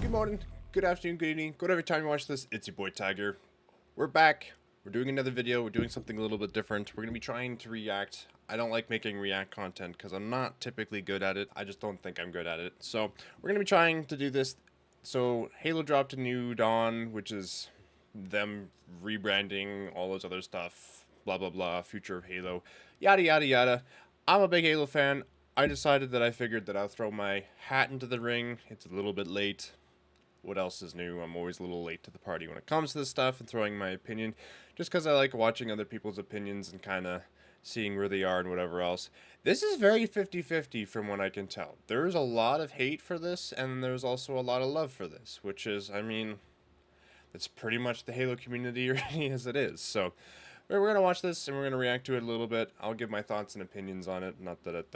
Good morning, good afternoon, good evening, whatever time you watch this, it's your boy Tiger. We're back. We're doing another video. We're doing something a little bit different. We're going to be trying to react. I don't like making react content because I'm not typically good at it. I just don't think I'm good at it. So we're going to be trying to do this. So Halo dropped a new Dawn, which is them rebranding, all those other stuff, blah, blah, blah, future of Halo, yada, yada, yada. I'm a big Halo fan. I decided that I figured that I'll throw my hat into the ring. It's a little bit late. What else is new? I'm always a little late to the party when it comes to this stuff and throwing my opinion, just because I like watching other people's opinions and kind of seeing where they are and whatever else. This is very 50-50 from what I can tell. There's a lot of hate for this, and there's also a lot of love for this, which is, I mean, it's pretty much the Halo community already as it is. So we're going to watch this, and we're going to react to it a little bit. I'll give my thoughts and opinions on it. Not that it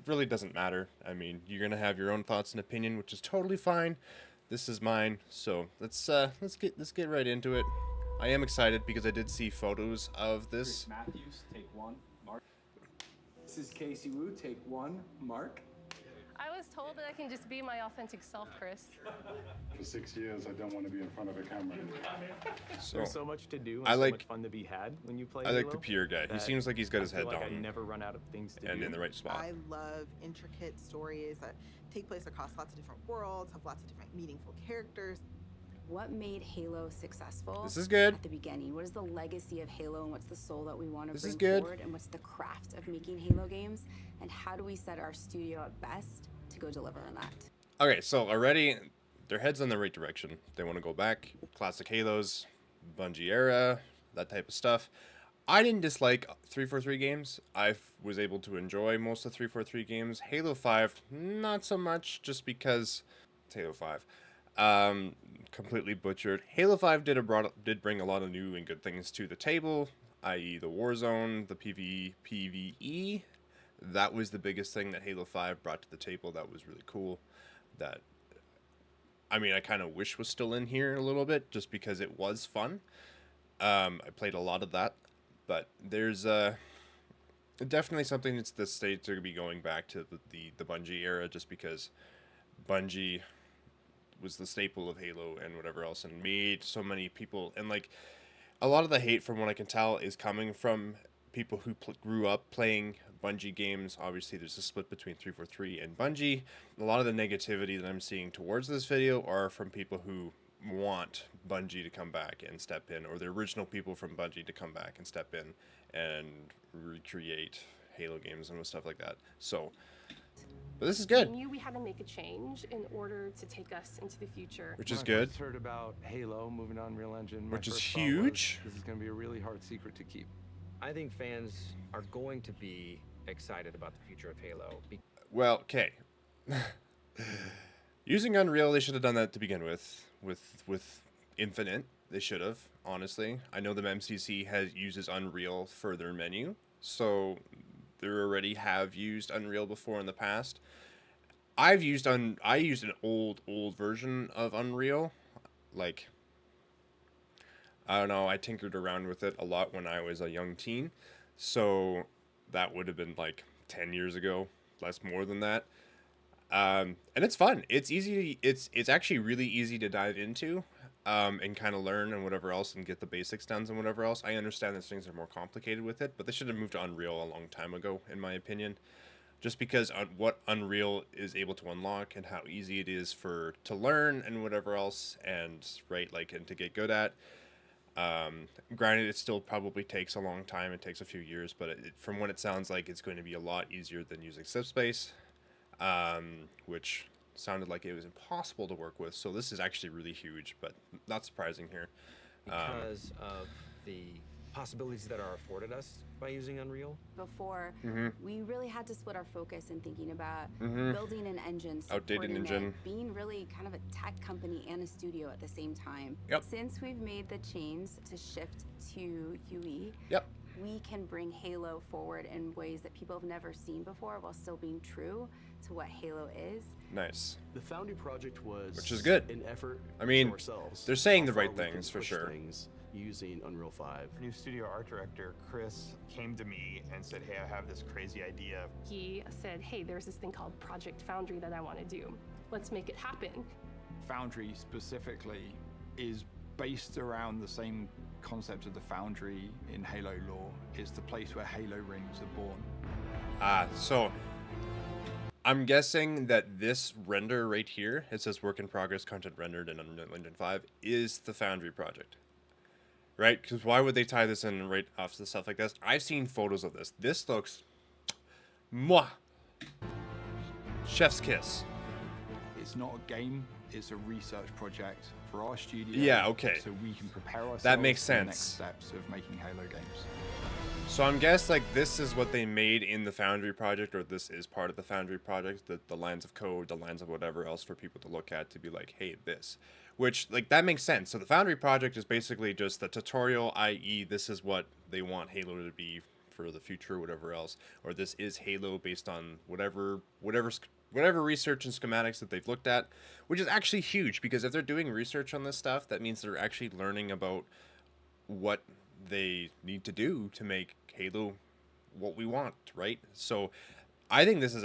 really doesn't matter. I mean, you're going to have your own thoughts and opinion, which is totally fine. This is mine, so let's get right into it. I am excited because I did see photos of this. Chris Matthews, take one. Mark. This is Casey Wu, take one. Mark. I was told that I can just be my authentic self, Chris. For 6 years, I don't want to be in front of a camera. So There's so much to do and I so like- much fun to be had when you play I like Halo the Pierre guy. He that seems like he's got his I head feel like I down never run out of things to and do. in the right spot. I love intricate stories that take place across lots of different worlds, have lots of different meaningful characters. What made Halo successful This is good. at the beginning? What is the legacy of Halo and what's the soul that we want to This bring is good. forward? And what's the craft of making Halo games? And how do we set our studio at best to go deliver on that? Okay, so already their head's in the right direction. They want to go back, classic Halos, Bungie era, that type of stuff. I didn't dislike 343 games. I was able to enjoy most of 343 games. Halo 5, not so much, just because it's Halo 5. Completely butchered. Halo 5 did bring a lot of new and good things to the table, i.e. the Warzone, the PvE. That was the biggest thing that Halo 5 brought to the table. That was really cool. That, I mean, I kind of wish was still in here a little bit, just because it was fun. I played a lot of that, but there's definitely something that's the state to be going back to the Bungie era, just because Bungie was the staple of Halo and whatever else, and made so many people, and like a lot of the hate from what I can tell is coming from people who grew up playing Bungie games. Obviously there's a split between 343 and Bungie. A lot of the negativity that I'm seeing towards this video are from people who want Bungie to come back and step in, or the original people from Bungie to come back and step in and recreate Halo games and stuff like that. So, but this is good. We knew we had to make a change in order to take us into the future. Which is When I good. first heard about Halo moving on Unreal Engine, my Which is first thought was, huge. this is going to be a really hard secret to keep. I think fans are going to be excited about the future of Halo. Well, okay. Using Unreal, they should have done that to begin with. With Infinite, they should have, honestly. I know the MCC uses Unreal for their menu, so they already have used Unreal before in the past. I used an old version of Unreal. Like, I don't know, I tinkered around with it a lot when I was a young teen. So that would have been like 10 years ago, less more than that. And it's fun. It's easy. It's actually really easy to dive into, and kind of learn and whatever else and get the basics done and whatever else. I understand that things are more complicated with it, but they should have moved to Unreal a long time ago, in my opinion. Just because what Unreal is able to unlock and how easy it is to learn and whatever else, and and to get good at. Granted, it still probably takes a long time. It takes a few years, but from what it sounds like, it's going to be a lot easier than using Subspace, which sounded like it was impossible to work with. So this is actually really huge, but not surprising here. Because of the possibilities that are afforded us by using Unreal. Before, we really had to split our focus in thinking about building an engine, Outdated supporting engine. it, being really kind of a tech company and a studio at the same time. Yep. Since we've made the change to shift to UE, Yep. we can bring Halo forward in ways that people have never seen before while still being true to what Halo is. Nice. The Foundry project was Which is good. an effort I mean, to ourselves. they're saying how the far right we can things, for push sure. things using Unreal 5. New studio art director Chris came to me and said, hey, I have this crazy idea. He said, hey, there's this thing called Project Foundry that I want to do. Let's make it happen. Foundry specifically is based around the same concept of the Foundry in Halo lore. It's the place where Halo rings are born. So I'm guessing that this render right here, it says work in progress, content rendered in Unreal Engine 5, is the Foundry project. Right? Because why would they tie this in right off to stuff like this? I've seen photos of this. This looks... Mwah! Chef's kiss. It's not a game, it's a research project for our studio. Yeah, okay. So we can prepare ourselves That makes for the sense. next steps of making Halo games. So I'm guess like this is what they made in the Foundry project, or this is part of the Foundry project, the lines of code, the lines of whatever else for people to look at to be like, hey, this. Which, like, that makes sense. So the Foundry project is basically just the tutorial, i.e. this is what they want Halo to be for the future, whatever else. Or this is Halo based on whatever research and schematics that they've looked at. Which is actually huge, because if they're doing research on this stuff, that means they're actually learning about what they need to do to make Halo what we want, right? So I think this is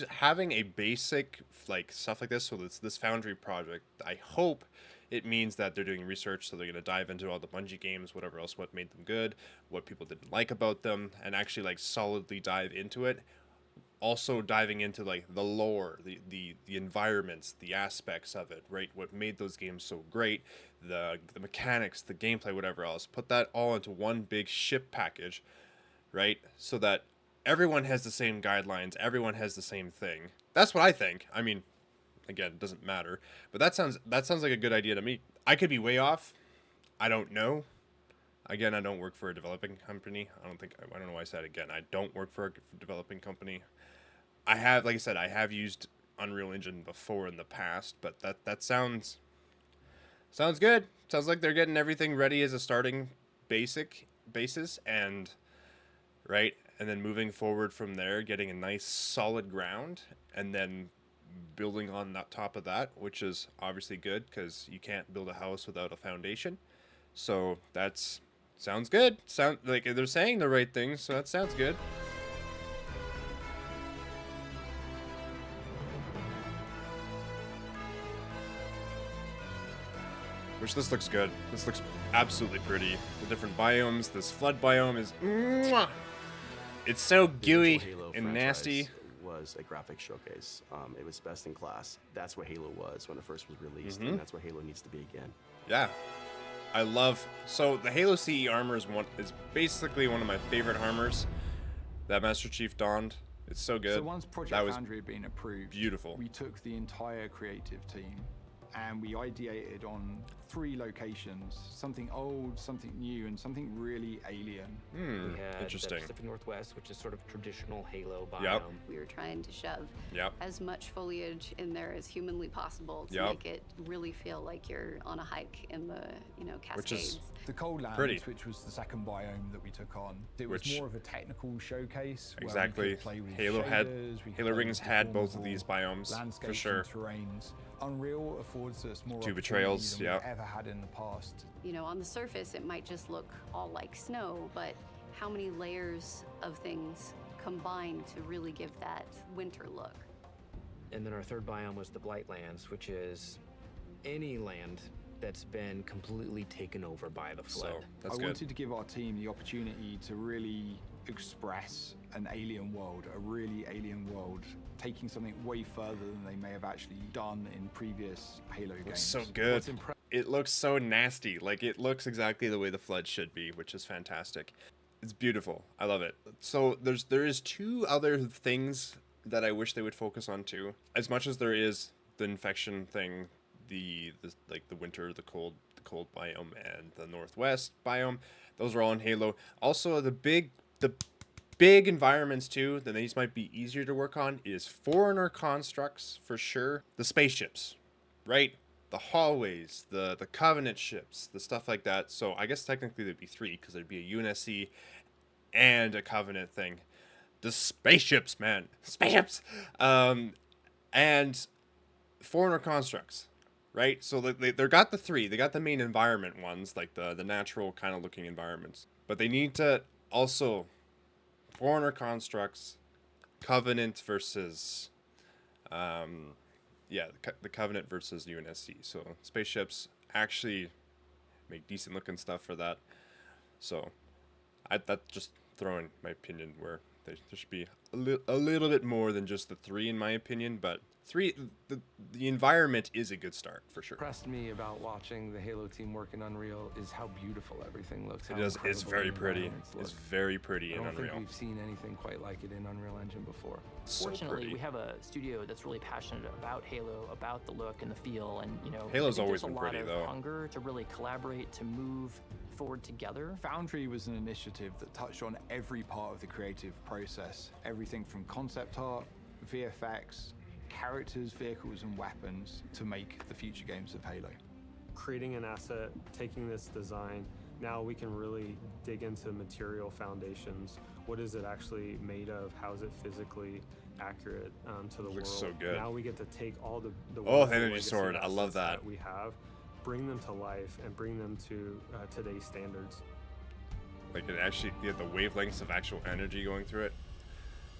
having a basic like stuff like this. So this Foundry project, I hope it means that they're doing research, so they're going to dive into all the Bungie games, whatever else, what made them good, what people didn't like about them, and actually like solidly dive into it. Also diving into like the lore, the environments, the aspects of it, right? What made those games so great, the mechanics, the gameplay, whatever else. Put that all into one big ship package, right? So that everyone has the same guidelines, everyone has the same thing. That's what I think. I mean, again, it doesn't matter, but that sounds like a good idea to me. I could be way off. I don't know. Again, I don't work for a developing company. I don't know why I said again. I don't work for a developing company. I have, like I said, I have used Unreal Engine before in the past, but that sounds good. Sounds like they're getting everything ready as a starting basis, and right, and then moving forward from there, getting a nice solid ground, and then building on that top of that, which is obviously good because you can't build a house without a foundation. So sounds good. Sound like they're saying the right things, so that sounds good. Which this looks good. This looks absolutely pretty. The different biomes. This flood biome is... Mwah! It's so gooey Halo and franchise nasty. Was a graphic showcase. It was best in class. That's what Halo was when it first was released, and that's what Halo needs to be again. Yeah. I love... So the Halo CE armor is basically one of my favorite armors that Master Chief donned. It's so good. So once Project Foundry had been approved, beautiful. We took the entire creative team and we ideated on 3 locations, something old, something new, and something really alien. We had interesting. the Pacific Northwest, which is sort of traditional Halo biome. Yep. We were trying to shove as much foliage in there as humanly possible to make it really feel like you're on a hike in the, Cascades. Which is the Cold Lands, which was the second biome that we took on, it was more of a technical showcase. Exactly. Where we could play with Halo shaders, Rings had both of these biomes for sure. Terrains. Unreal affords us more 2 betrayals, than we've ever had in the past. On the surface, it might just look all like snow, but how many layers of things combine to really give that winter look? And then our third biome was the Blightlands, which is any land that's been completely taken over by the flood. So, that's I good. wanted to give our team the opportunity to really express an alien world, a really alien world, taking something way further than they may have actually done in previous Halo games. It's so good. It looks so nasty. Like, it looks exactly the way the flood should be, which is fantastic. It's beautiful. I love it. So there is 2 other things that I wish they would focus on too. As much as there is the infection thing, the winter, the cold biome, and the northwest biome, those are all in Halo. Also, the big environments too that these might be easier to work on is Foreigner constructs for sure. The spaceships, right? The hallways, the Covenant ships, the stuff like that. So I guess technically there'd be 3 because there'd be a UNSC and a Covenant thing. The spaceships, man, spaceships, and Foreigner constructs, right? So they got the 3. They got the main environment ones, like the natural kind of looking environments, but they need to also Foreigner constructs, Covenant versus yeah, the Covenant versus UNSC. So spaceships actually make decent looking stuff for that. So that's just throwing my opinion where there should be a little bit more than just the 3 in my opinion, but 3, the environment is a good start for sure. Impressed me about watching the Halo team work in Unreal is how beautiful everything looks. It is. It's very pretty. It's very pretty in I don't Unreal. think we've seen anything quite like it in Unreal Engine before. So Fortunately, pretty. we have a studio that's really passionate about Halo, about the look and the feel, and you know, Halo's I think always there's been a lot pretty, of though. hunger to really collaborate, to move forward together. Foundry was an initiative that touched on every part of the creative process. Everything from concept art, VFX, characters, vehicles, and weapons to make the future games of Halo. Creating an asset, taking this design, now we can really dig into material foundations. What is it actually made of? How is it physically accurate to the world? Looks so good. Now we get to take all the Oh, wonderful Energy legacy Sword, I love assets that. we have, bring them to life, and bring them to today's standards. Like it actually, you have the wavelengths of actual energy going through it.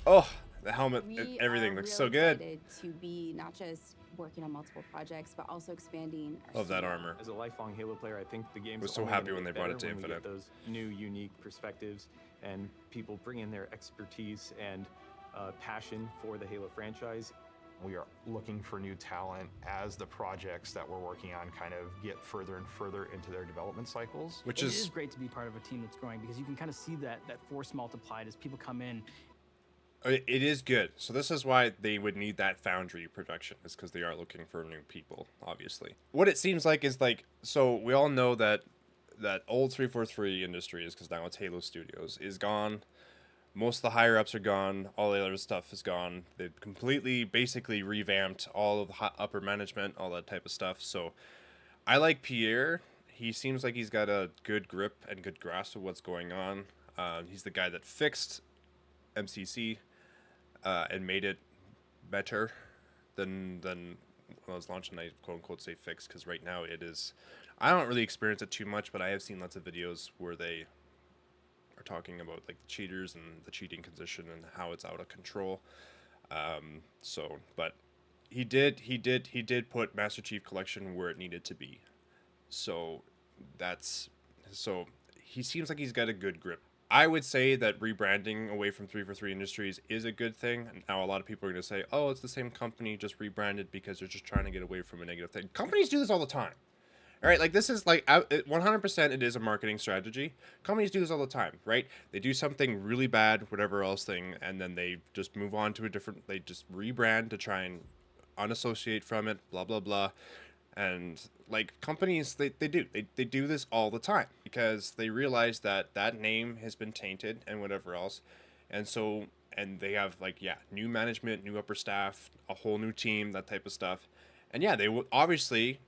Oh, the helmet, everything looks so good. To be not just working on multiple projects, but also expanding. Love that armor. As a lifelong Halo player, I think the game's Was so only happy gonna when get they brought it better to when we Infinite. get those new, unique perspectives and people bring in their expertise and passion for the Halo franchise. We are looking for new talent as the projects that we're working on kind of get further and further into their development cycles. Which It is is great to be part of a team that's growing because you can kind of see that force multiplied as people come in. It is good. So this is why they would need that Foundry production, is because they are looking for new people, obviously. What it seems like is like, so we all know that old 343 Industries, because now it's Halo Studios, is gone. Most of the higher ups are gone. All the other stuff is gone. They've completely, basically revamped all of the upper management, all that type of stuff. So I like Pierre. He seems like he's got a good grip and good grasp of what's going on. He's the guy that fixed MCC and made it better than when I was launching. I quote unquote say fixed because right now it is. I don't really experience it too much, but I have seen lots of videos where they are talking about like the cheaters and the cheating condition and how it's out of control. But he did put Master Chief Collection where it needed to be. So he seems like he's got a good grip. I would say that rebranding away from 343 Industries is a good thing. Now, a lot of people are going to say, oh, it's the same company, just rebranded because they're just trying to get away from a negative thing. Companies do this all the time. All right, like this is like 100% it is a marketing strategy. Companies do this all the time, right? They do something really bad, whatever else thing, and then they just move on to they just rebrand to try and unassociate from it, blah, blah, blah. And like companies, they do this all the time because they realize that name has been tainted and whatever else. And so, and they have like, yeah, new management, new upper staff, a whole new team, that type of stuff. And yeah, they will obviously,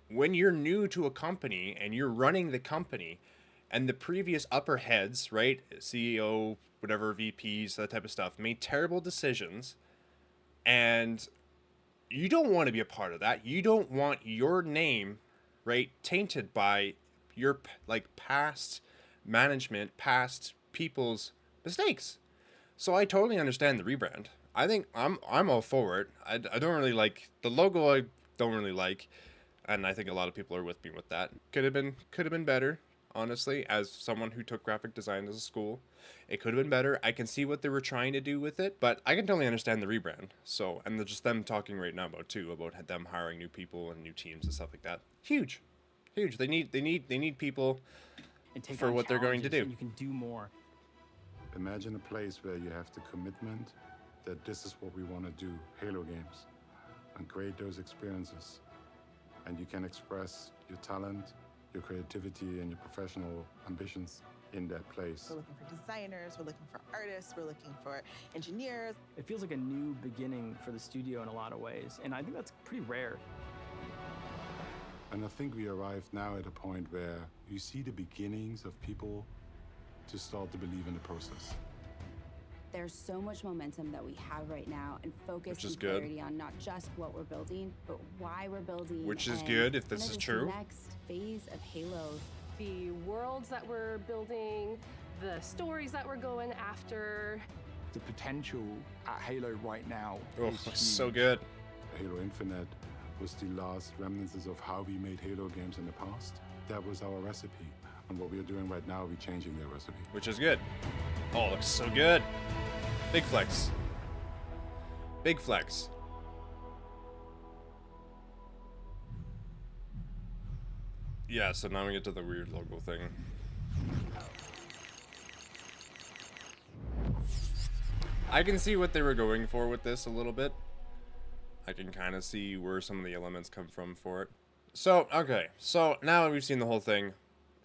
when you're new to a company and you're running the company and the previous upper heads, right, CEO, whatever, VPs, that type of stuff, made terrible decisions, and you don't want to be a part of that. You don't want your name, right, tainted by your like past management, past people's mistakes. So I totally understand the rebrand. I think I'm all for it. I don't really like the logo. I don't really like, and I think a lot of people are with me with that. Could have been better, honestly. As someone who took graphic design as a school, it could have been better. I can see what they were trying to do with it, but I can totally understand the rebrand. So, and just them talking right now about them hiring new people and new teams and stuff like that. Huge. They need people And take for on what they're going to challenges do. and you can do more. Imagine a place where you have the commitment that this is what we want to do, Halo games, and create those experiences. And you can express your talent, your creativity, and your professional ambitions in that place. We're looking for designers, we're looking for artists, we're looking for engineers. It feels like a new beginning for the studio in a lot of ways, and I think that's pretty rare. And I think we arrived now at a point where you see the beginnings of people to start to believe in the process. There's so much momentum that we have right now and focus Which is and good. clarity on not just what we're building, but why we're building. Which is and good if this kind of is true. Next phase of Halo. The worlds that we're building, the stories that we're going after. The potential at Halo right now Oh, is looks so huge. good. Halo Infinite was the last remnants of how we made Halo games in the past. That was our recipe. And what we're doing right now, we're changing that recipe. Which is good. Oh, it looks so good. Big flex. Big flex. Yeah, so now we get to the weird logo thing. I can see what they were going for with this a little bit. I can kind of see where some of the elements come from for it. So, okay. So, now we've seen the whole thing.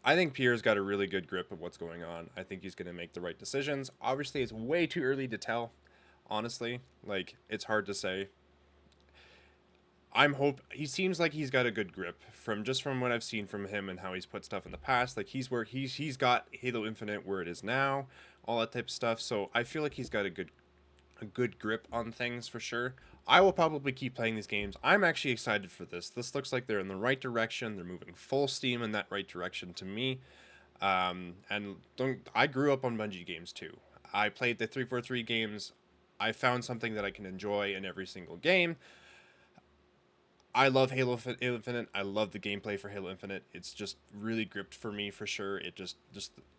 I think Pierre's got a really good grip of what's going on. I think he's going to make the right decisions. Obviously, it's way too early to tell. Honestly, like, it's hard to say. He seems like he's got a good grip from what I've seen from him and how he's put stuff in the past. Like, he's got Halo Infinite where it is now, all that type of stuff. So I feel like he's got a good grip on things for sure. I will probably keep playing these games. I'm actually excited for this. This looks like they're in the right direction. They're moving full steam in that right direction to me. I grew up on Bungie games too. I played the 343 games. I found something that I can enjoy in every single game. I love Halo Infinite. I love the gameplay for Halo Infinite. It's just really gripped for me for sure. It just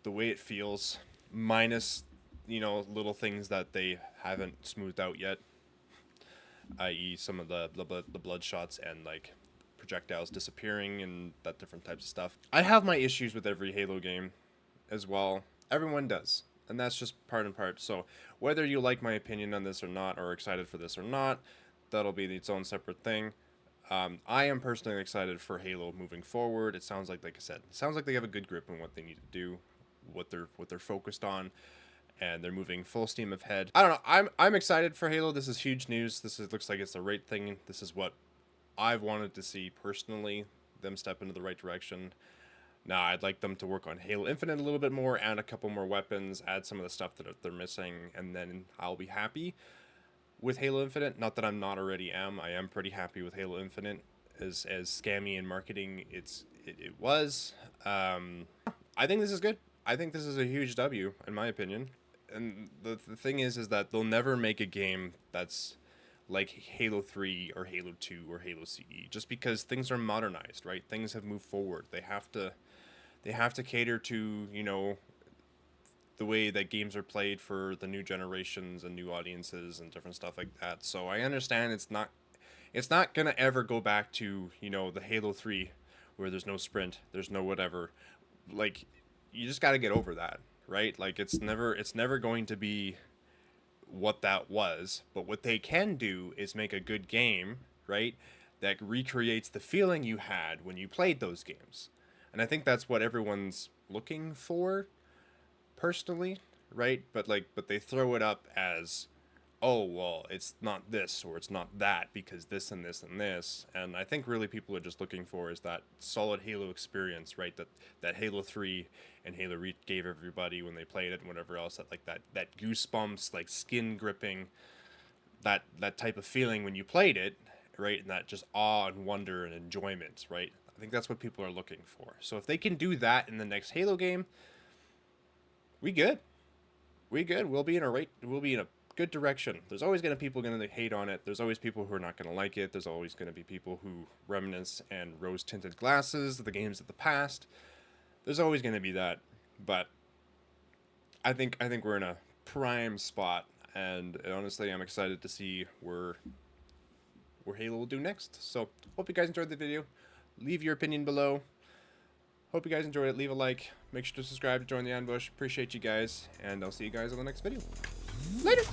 the way it feels, minus, you know, little things that they haven't smoothed out yet, i.e. some of the blood shots and like projectiles disappearing and that different types of stuff. I have my issues with every Halo game as well. Everyone does. And that's just part and part. So whether you like my opinion on this or not, or excited for this or not, that'll be its own separate thing. I am personally excited for Halo moving forward. It sounds like I said, it sounds like they have a good grip on what they need to do, what they're focused on, and they're moving full steam ahead. I don't know. I'm excited for Halo. This is huge news. Looks like it's the right thing. This is what I've wanted to see personally. Them step into the right direction. Now I'd like them to work on Halo Infinite a little bit more, add a couple more weapons, add some of the stuff that they're missing, and then I'll be happy with Halo Infinite. Not that I'm not already am. I am pretty happy with Halo Infinite as scammy in marketing it was. I think this is good. I think this is a huge W in my opinion. And the thing is that they'll never make a game that's like Halo 3 or Halo 2 or Halo CE, just because things are modernized, right? Things have moved forward. They have to cater to, you know, the way that games are played for the new generations and new audiences and different stuff like that. So I understand it's not gonna ever go back to, you know, the Halo 3 where there's no sprint, there's no whatever. Like, you just got to get over that, right? Like, it's never going to be what that was. But what they can do is make a good game, right, that recreates the feeling you had when you played those games. And I think that's what everyone's looking for, personally, right? But they throw it up as, oh, well, it's not this or it's not that because this and this and this. And I think really people are just looking for is that solid Halo experience, right? That Halo 3 and Halo Reach gave everybody when they played it and whatever else. That goosebumps, like skin gripping, that type of feeling when you played it, right? And that just awe and wonder and enjoyment, right? I think that's what people are looking for. So if they can do that in the next Halo game, we good. We'll be in a good direction. There's always going to be people going to hate on it. There's always people who are not going to like it. There's always going to be people who reminisce and rose-tinted glasses of the games of the past. There's always going to be that, but I think we're in a prime spot, and honestly, I'm excited to see where Halo will do next. So, hope you guys enjoyed the video. Leave your opinion below. Hope you guys enjoyed it. Leave a like. Make sure to subscribe to join the ambush. Appreciate you guys, and I'll see you guys on the next video. Later!